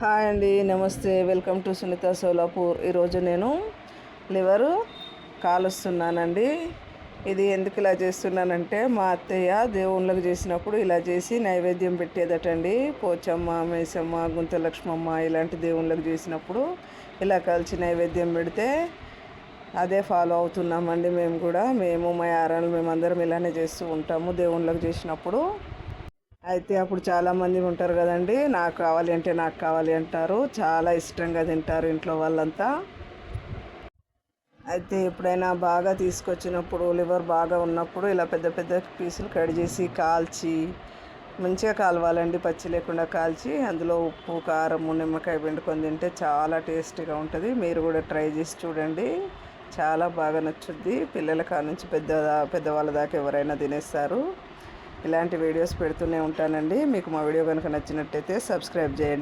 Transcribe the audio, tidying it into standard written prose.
Hi అండి, నమస్తే. Welcome to Sunitha Solapur. ఈరోజు నేను లివరు కాలుస్తున్నానండి. ఇది ఎందుకు ఇలా చేస్తున్నానంటే, మా అత్తయ్య దేవుళ్ళకి చేసినప్పుడు ఇలా చేసి నైవేద్యం పెట్టేదటండి. పోచమ్మ, మేసమ్మ, గుంతలక్ష్మమ్మ ఇలాంటి దేవుళ్ళకి చేసినప్పుడు ఇలా కలిసి నైవేద్యం పెడితే అదే ఫాలో అవుతున్నామండి. మేము మా యారాలు మేమందరం ఇలానే చేస్తూ ఉంటాము దేవుళ్ళకి చేసినప్పుడు. అయితే అప్పుడు చాలామంది ఉంటారు కదండి, నాకు కావాలి అంటారు. చాలా ఇష్టంగా తింటారు ఇంట్లో వాళ్ళంతా. అయితే ఎప్పుడైనా బాగా తీసుకొచ్చినప్పుడు, లివర్ బాగా ఉన్నప్పుడు ఇలా పెద్ద పెద్ద పీసులు కట్ చేసి కాల్చి మంచిగా కాలవాలండి, పచ్చి లేకుండా కాల్చి అందులో ఉప్పు, కారము, నిమ్మకాయ పిండుకొని తింటే చాలా టేస్టీగా ఉంటుంది. మీరు కూడా ట్రై చేసి చూడండి, చాలా బాగా నచ్చుద్ది. పిల్లల కానుంచి పెద్దవాళ్ళ దాకా ఎవరైనా తినేస్తారు. ఇలాంటి వీడియోస్ పెడుతూనే ఉంటానండి. మీకు మా వీడియో కనుక నచ్చినట్టయితే సబ్స్క్రైబ్ చేయండి.